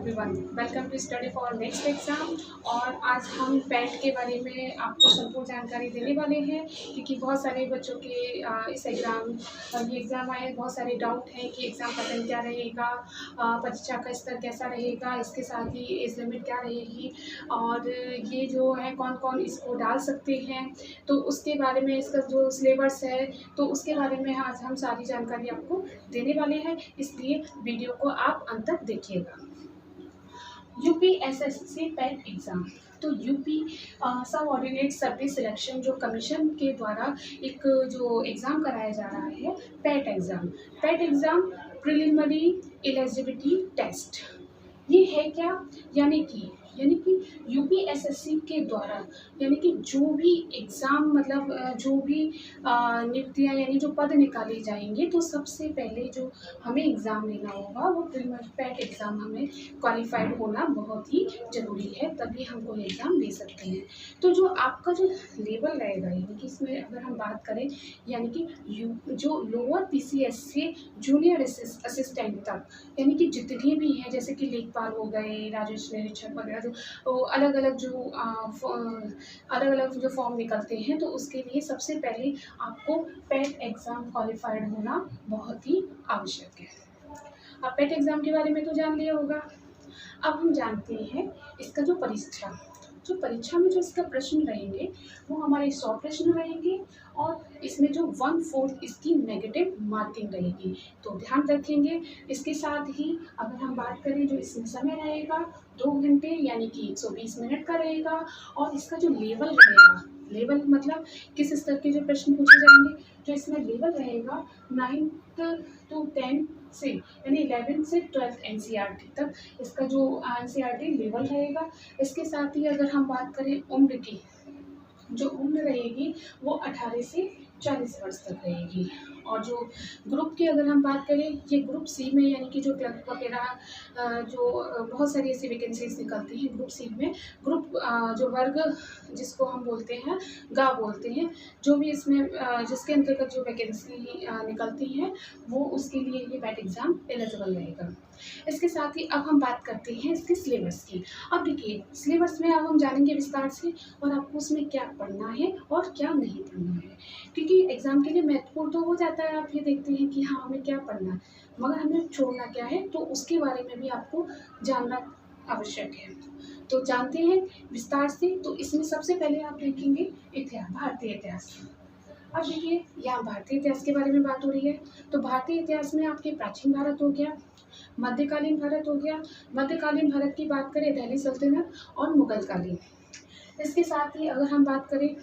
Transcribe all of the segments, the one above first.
Everyone, welcome to study for next exam. और आज हम पैट के बारे में आपको संपूर्ण जानकारी देने वाले हैं, क्योंकि बहुत सारे बच्चों के इस ये एग्ज़ाम आए, बहुत सारे डाउट हैं कि एग्ज़ाम पैटर्न क्या रहेगा, परीक्षा का स्तर कैसा रहेगा, इसके साथ ही एज लिमिट क्या रहेगी, और ये जो है कौन कौन इसको डाल सकते हैं, तो उसके बारे में, इसका जो सिलेबस है तो उसके बारे में आज हम सारी जानकारी आपको देने वाले हैं, इसलिए वीडियो को आप अंत तक देखिएगा। यूपीएसएससी पैट एग्ज़ाम, तो UP subordinate service selection जो कमीशन के द्वारा एक जो एग्ज़ाम कराया जा रहा है, PET exam preliminary eligibility test. ये है क्या? यानी कि यूपीएसएससी के द्वारा, यानी कि जो भी एग्ज़ाम मतलब जो भी नियुक्तियाँ यानी जो पद निकाले जाएंगे, तो सबसे पहले जो हमें एग्ज़ाम लेना होगा वो प्रीलिमिनरी पैट एग्ज़ाम, हमें क्वालिफाइड होना बहुत ही ज़रूरी है, तभी हम कोई एग्ज़ाम ले सकते हैं। तो जो आपका जो लेवल रहेगा, यानी कि इसमें अगर हम बात करें, यानी कि जो लोअर पीसीएस से जूनियर असिस्टेंट तक, यानी कि जितनी भी हैं, जैसे कि लेखपाल हो गए, राजस्व निरीक्षक वगैरह, जो अलग अलग जो फॉर्म निकलते हैं, तो उसके लिए सबसे पहले आपको पैट एग्ज़ाम क्वालिफाइड होना बहुत ही आवश्यक है। अब पैट एग्ज़ाम के बारे में तो जान लिया होगा। अब हम जानते हैं इसका जो परीक्षा में जो इसका प्रश्न रहेंगे वो हमारे 100 प्रश्न रहेंगे, और इसमें जो 1/4 इसकी नेगेटिव मार्किंग रहेगी, तो ध्यान रखेंगे। इसके साथ ही अगर हम बात करें, जो इसमें समय रहेगा 2 घंटे यानी कि 120 मिनट का रहेगा, और इसका जो लेवल मतलब किस स्तर के जो प्रश्न पूछे जाएंगे, जो इसमें लेवल रहेगा 9th to 10 से, यानी 11 से 12 एनसीईआरटी तक इसका जो एनसीईआरटी लेवल रहेगा। इसके साथ ही अगर हम बात करें उम्र की, जो उम्र रहेगी वो 18 से 40 वर्ष तक रहेगी। और जो ग्रुप की अगर हम बात करें, ये ग्रुप सी में, यानी कि जो क्लर्क वगैरह बहुत सारी ऐसी वैकेंसीज निकलती हैं ग्रुप सी में, जो वर्ग जिसको हम बोलते हैं गा बोलते हैं, जो भी इसमें जिसके अंतर्गत जो वैकेंसी निकलती है, वो उसके लिए ये पैट एग्ज़ाम एलिजिबल रहेगा। इसके साथ ही अब हम बात करते हैं इसके सिलेबस की। अब देखिए, सिलेबस में अब हम जानेंगे विस्तार से, और आपको उसमें क्या पढ़ना है और क्या नहीं पढ़ना है, क्योंकि एग्ज़ाम के लिए महत्वपूर्ण तो हो जाता है, आप ये देखते हैं कि हाँ हमें क्या पढ़ना है, मगर हमें छोड़ना क्या है, तो उसके बारे में भी आपको जानना आवश्यक है। तो जानते हैं विस्तार से। तो इसमें सबसे पहले आप देखेंगे इतिहास, भारतीय इतिहास। अब देखिए, यहाँ भारतीय इतिहास के बारे में बात हो रही है, तो भारतीय इतिहास में आपके प्राचीन भारत हो गया, मध्यकालीन भारत हो गया। मध्यकालीन भारत की बात करें, दिल्ली सल्तनत और मुगल कालीन। इसके साथ ही अगर हम बात करें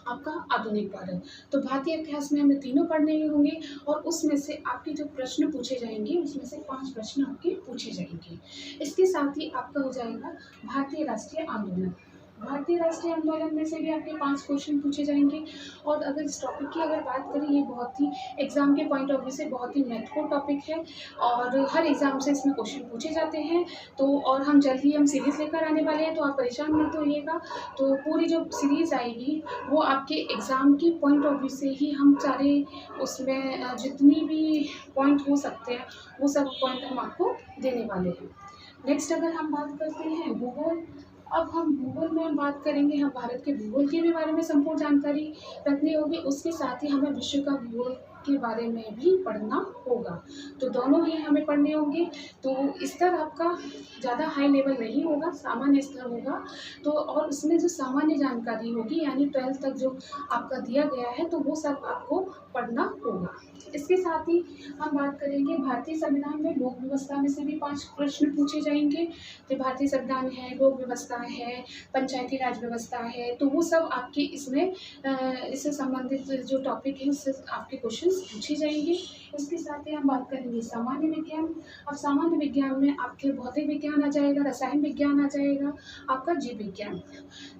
आपका आधुनिक भारत, तो भारतीय इतिहास में हमें तीनों पढ़ने ही होंगे, और उसमें से आपके जो प्रश्न पूछे जाएंगे, उसमें से 5 प्रश्न आपके पूछे जाएंगे। इसके साथ ही आपका हो जाएगा भारतीय राष्ट्रीय आंदोलन। भारतीय राष्ट्रीय आंदोलन में से भी आपके 5 क्वेश्चन पूछे जाएंगे। और अगर इस टॉपिक की अगर बात करें, ये बहुत ही एग्ज़ाम के पॉइंट ऑफ व्यू से बहुत ही महत्वपूर्ण टॉपिक है, और हर एग्ज़ाम से इसमें क्वेश्चन पूछे जाते हैं। तो और हम जल्द ही सीरीज़ लेकर आने वाले हैं, तो आप परेशान मत होइएगा। तो पूरी जो सीरीज़ आएगी वो आपके एग्ज़ाम के पॉइंट ऑफ व्यू से ही, हम सारे उसमें जितनी भी पॉइंट हो सकते हैं वो सब पॉइंट हम आपको देने वाले हैं। नेक्स्ट अगर हम बात करते हैं भूगोल। अब हम भूगोल में बात करेंगे, हम भारत के भूगोल के भी बारे में संपूर्ण जानकारी रखनी होगी, उसके साथ ही हमें विश्व का भूगोल के बारे में भी पढ़ना होगा, तो दोनों ही हमें पढ़ने होंगे। तो स्तर आपका ज़्यादा हाई लेवल नहीं होगा, सामान्य स्तर होगा। तो और उसमें जो सामान्य जानकारी होगी, यानी 12th तक जो आपका दिया गया है, तो वो सब आपको पढ़ना होगा। इसके साथ ही हम बात करेंगे भारतीय संविधान में लोक व्यवस्था में से भी 5 प्रश्न पूछे जाएंगे। तो भारतीय संविधान है, लोक व्यवस्था है, पंचायती राज व्यवस्था है, तो वो सब आपके इसमें इससे संबंधित जो टॉपिक है उससे आपके क्वेश्चन पूछे जाएंगे। इसके साथ ही हम बात करेंगे सामान्य विज्ञान। अब सामान्य विज्ञान में आपके भौतिक विज्ञान आ जाएगा, रसायन विज्ञान आ जाएगा, आपका जीव विज्ञान।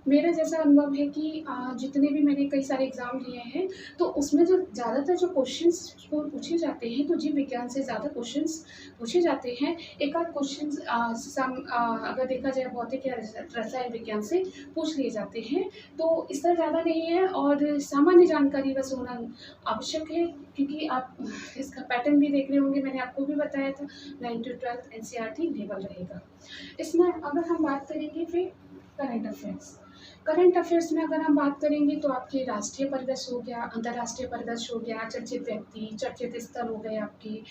मेरा जैसा अनुभव है कि जितने भी मैंने कई सारे एग्ज़ाम लिए हैं, तो उसमें जो ज़्यादातर जो क्वेश्चंस स्कोर पूछे जाते हैं तो जीव विज्ञान से ज़्यादा क्वेश्चंस पूछे जाते हैं। एक आध क्वेश्चंस अगर देखा जाए भौतिक या रसायन विज्ञान से पूछ लिए जाते हैं, तो स्तर ज़्यादा नहीं है और सामान्य जानकारी बस होना आवश्यक है, क्योंकि आप इसका पैटर्न भी देख रहे होंगे, मैंने आपको भी बताया था 9th to 12th NCERT level रहेगा। इसमें अगर हम बात करेंगे फिर करंट अफेयर्स। करंट अफेयर्स में अगर हम बात करेंगे तो आपके राष्ट्रीय परिदृश्य हो गया, अंतर्राष्ट्रीय परिदृश्य हो गया, चर्चित व्यक्ति, चर्चित स्थल हो गए आपकी,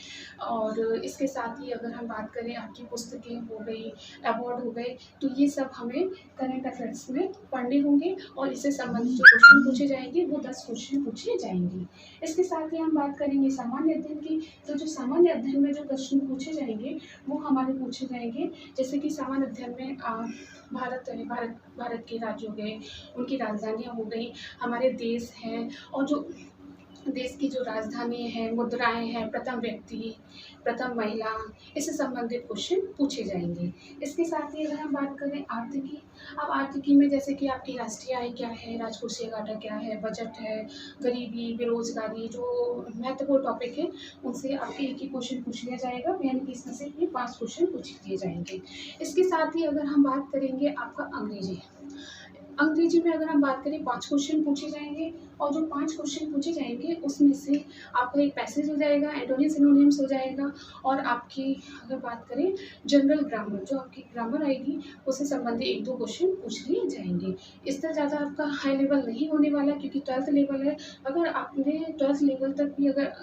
और इसके साथ ही अगर हम बात करें आपकी पुस्तकें हो गई, अवार्ड हो गए, तो ये सब हमें करंट अफेयर्स में पढ़ने होंगे और इससे संबंधित जो क्वेश्चन पूछे जाएंगे वो 10 क्वेश्चन पूछे जाएंगे। इसके साथ ही हम बात करेंगे सामान्य अध्ययन की, तो जो सामान्य अध्ययन में जो प्रश्न पूछे जाएंगे वो हमारे पूछे जाएंगे, जैसे कि सामान्य अध्ययन में भारत के राज्य हो गए, उनकी राजधानियाँ हो गई, हमारे देश हैं, और जो देश की जो राजधानी है, मुद्राएं हैं, प्रथम व्यक्ति, प्रथम महिला, इससे संबंधित क्वेश्चन पूछे जाएंगे। इसके साथ ही अगर हम बात करें आर्थिकी, अब आर्थिकी में जैसे कि आपकी राष्ट्रीय आय क्या है, राजकोषीय घाटा क्या है, बजट है, गरीबी, बेरोजगारी, जो महत्वपूर्ण टॉपिक है उनसे आपके एक ही क्वेश्चन पूछ लिया जाएगा, यानी कि इसमें से भी 5 क्वेश्चन पूछ लिए जाएंगे। इसके साथ ही अगर हम बात करेंगे आपका अंग्रेजी में अगर हम बात करें 5 क्वेश्चन पूछे जाएंगे, और जो 5 क्वेश्चन पूछे जाएंगे उसमें से आपका एक पैसेज हो जाएगा, एंटोनिम सिनोनिम्स हो जाएगा, और आपकी अगर बात करें जनरल ग्रामर, जो आपकी ग्रामर आएगी उससे संबंधित 1-2 क्वेश्चन पूछ लिए जाएंगे। इससे ज़्यादा आपका हाई लेवल नहीं होने वाला, क्योंकि 12th लेवल है। अगर आपने 12th लेवल तक भी अगर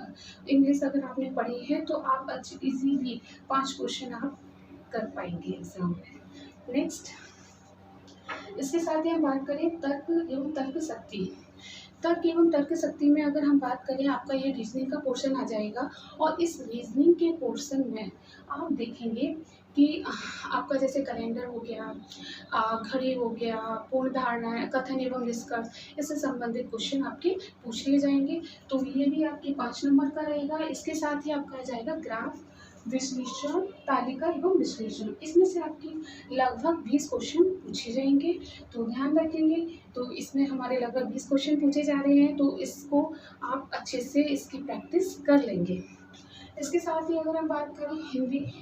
इंग्लिश अगर आपने पढ़ी है तो आप इजीली 5 क्वेश्चन आप कर पाएंगे एग्जाम में। नेक्स्ट, इसके साथ ही हम बात करें तर्क एवं तर्क शक्ति। तर्क एवं तर्क शक्ति में अगर हम बात करें, आपका ये रीजनिंग का पोर्शन आ जाएगा, और इस रीजनिंग के पोर्शन में आप देखेंगे कि आपका जैसे कैलेंडर हो गया, घड़ी हो गया, पूर्ण धारणा, कथन एवं निष्कर्ष, इससे संबंधित क्वेश्चन आपके पूछ लिए जाएंगे, तो ये भी आपके 5 नंबर का रहेगा। इसके साथ ही आपका आ जाएगा ग्राफ, विश्लेषण, तालिका एवं विश्लेषण, इसमें से आपकी लगभग 20 क्वेश्चन पूछे जाएंगे, तो ध्यान रखेंगे। तो इसमें हमारे लगभग 20 क्वेश्चन पूछे जा रहे हैं, तो इसको आप अच्छे से इसकी प्रैक्टिस कर लेंगे। इसके साथ ही अगर हम बात करें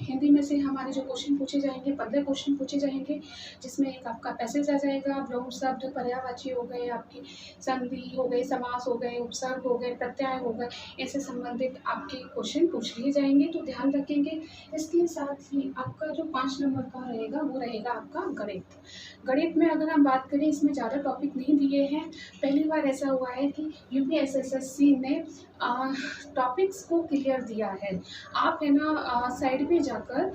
हिंदी में से हमारे जो क्वेश्चन पूछे जाएंगे 15 क्वेश्चन पूछे जाएंगे, जिसमें एक आपका पैसेज आ जाएगा, ब्रह्म शब्द, पर्यायवाची हो गए, आपकी संधि हो गए, समास हो गए, उपसर्ग हो गए, प्रत्यय हो गए, इससे संबंधित आपके क्वेश्चन पूछ लिए जाएंगे, तो ध्यान रखेंगे। इसके साथ ही आपका जो 5 नंबर का रहेगा वो रहेगा आपका गणित। गणित में अगर हम बात करें, इसमें ज़्यादा टॉपिक नहीं दिए हैं। पहली बार ऐसा हुआ है कि यूपीएसएससी ने टॉपिक्स को क्लियर दिया है। आप है ना साइड पे जाकर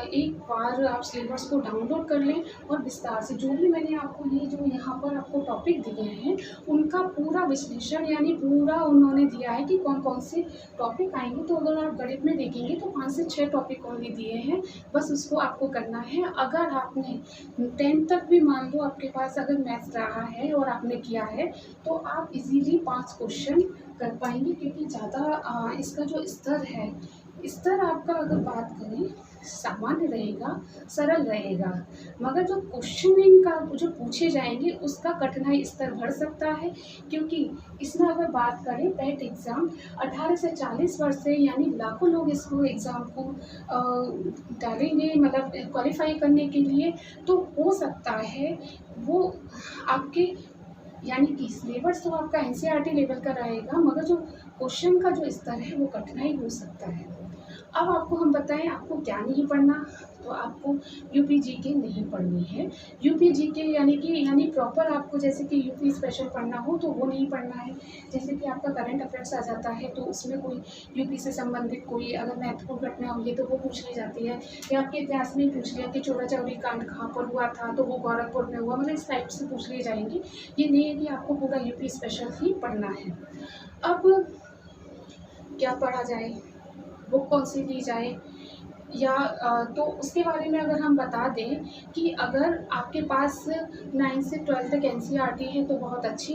एक बार आप सिलेबस को डाउनलोड कर लें, और विस्तार से जो भी मैंने आपको ये जो यहाँ पर आपको टॉपिक दिए हैं उनका पूरा विश्लेषण, यानी पूरा उन्होंने दिया है कि कौन कौन से टॉपिक आएंगे। तो अगर आप गणित में देखेंगे तो 5 से 6 टॉपिक ओनली दिए हैं, बस उसको आपको करना है। अगर आपने 10th तक भी मान लो आपके पास अगर मैथ्स रहा है और आपने किया है, तो आप इजीली 5 क्वेश्चन कर पाएंगे, क्योंकि ज़्यादा इसका जो स्तर आपका अगर बात करें सामान्य रहेगा, सरल रहेगा, मगर जो क्वेश्चनिंग का जो पूछे जाएंगे उसका कठिनाई स्तर बढ़ सकता है, क्योंकि इसमें अगर बात करें पैट एग्ज़ाम 18 से 40 वर्ष से यानी लाखों लोग इसको एग्ज़ाम को डालेंगे, मतलब क्वालिफाई करने के लिए, तो हो सकता है वो आपके यानी कि सिलेबस तो आपका एनसीईआरटी लेवल का रहेगा, मगर जो क्वेश्चन का जो स्तर है वो कठिनाई हो सकता है। अब आपको हम बताएं आपको क्या नहीं पढ़ना, तो आपको यूपी जीके नहीं पढ़नी है। यूपी जीके यानी प्रॉपर आपको जैसे कि यूपी स्पेशल पढ़ना हो तो वो नहीं पढ़ना है। जैसे कि आपका करंट अफेयर्स आ जाता है, तो उसमें कोई यूपी से संबंधित कोई अगर महत्वपूर्ण घटना होगी तो वो पूछ ली जाती है, या आपके इतिहास में पूछ लिया कि चोरा चौरी कांड कहाँ पर हुआ था, तो वो गोरखपुर में हुआ, मतलब इस टाइप से पूछ लिए जाएंगे। ये नहीं है कि आपको पूरा यूपी स्पेशल ही पढ़ना है। अब क्या पढ़ा जाए, बुक कौन सी ली जाए, या तो उसके बारे में अगर हम बता दें कि अगर आपके पास 9 से 12 तक एनसीईआरटी है तो बहुत अच्छी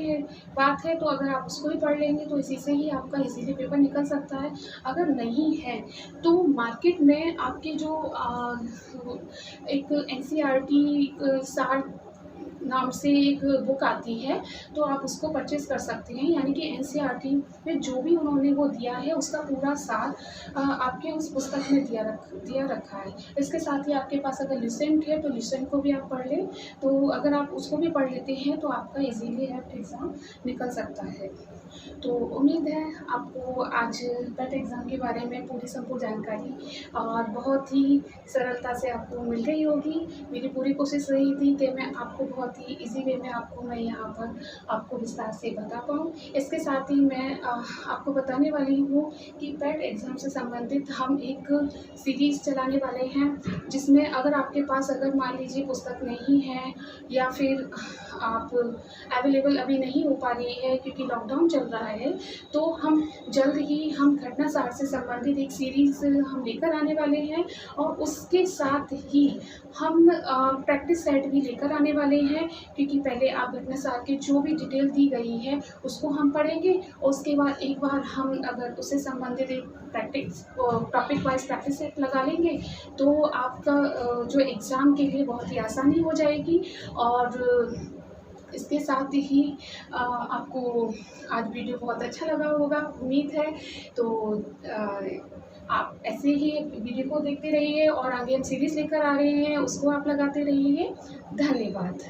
बात है, तो अगर आप उसको ही पढ़ लेंगे तो इसी से ही आपका इजीली पेपर निकल सकता है। अगर नहीं है तो मार्केट में आपके जो एक एनसीईआरटी सार नाम से एक बुक आती है, तो आप उसको परचेज़ कर सकते हैं। यानी कि एनसीईआरटी में जो भी उन्होंने वो दिया है उसका पूरा सार आपके उस पुस्तक में दिया रखा है। इसके साथ ही आपके पास अगर लुसेंट है तो लुसेंट को भी आप पढ़ लें। तो अगर आप उसको भी पढ़ लेते हैं तो आपका ईज़िली एप्ट एग्ज़ाम निकल सकता है। तो उम्मीद है आपको आज टेट एग्ज़ाम के बारे में पूरी संपूर्ण जानकारी और बहुत ही सरलता से आपको मिल गई होगी। मेरी पूरी कोशिश रही थी कि मैं आपको बहुत ही ईज़ी वे में मैं यहाँ पर आपको विस्तार से बता पाऊँ। इसके साथ ही मैं आपको बताने वाली हूँ कि टेट एग्ज़ाम से संबंधित हम एक सीरीज़ चलाने वाले हैं, जिसमें अगर आपके पास अगर मान लीजिए पुस्तक नहीं है या फिर आप अवेलेबल अभी नहीं हो पा रही है क्योंकि लॉकडाउन चल रहा है, तो हम जल्द ही हम घटना सार से संबंधित एक सीरीज़ हम लेकर आने वाले हैं और उसके साथ ही हम प्रैक्टिस सेट भी लेकर आने वाले हैं, क्योंकि पहले आप घटना सार की जो भी डिटेल दी गई है उसको हम पढ़ेंगे और उसके बाद एक बार हम अगर उससे संबंधित एक practice topic wise practice set लगा लेंगे तो आपका जो एग्ज़ाम के लिए बहुत ही आसानी हो जाएगी। और इसके साथ ही आपको आज वीडियो बहुत अच्छा लगा होगा, उम्मीद है। तो आप ऐसे ही वीडियो को देखते रहिए और आगे हम सीरीज़ लेकर आ रहे हैं, उसको आप लगाते रहिए। धन्यवाद।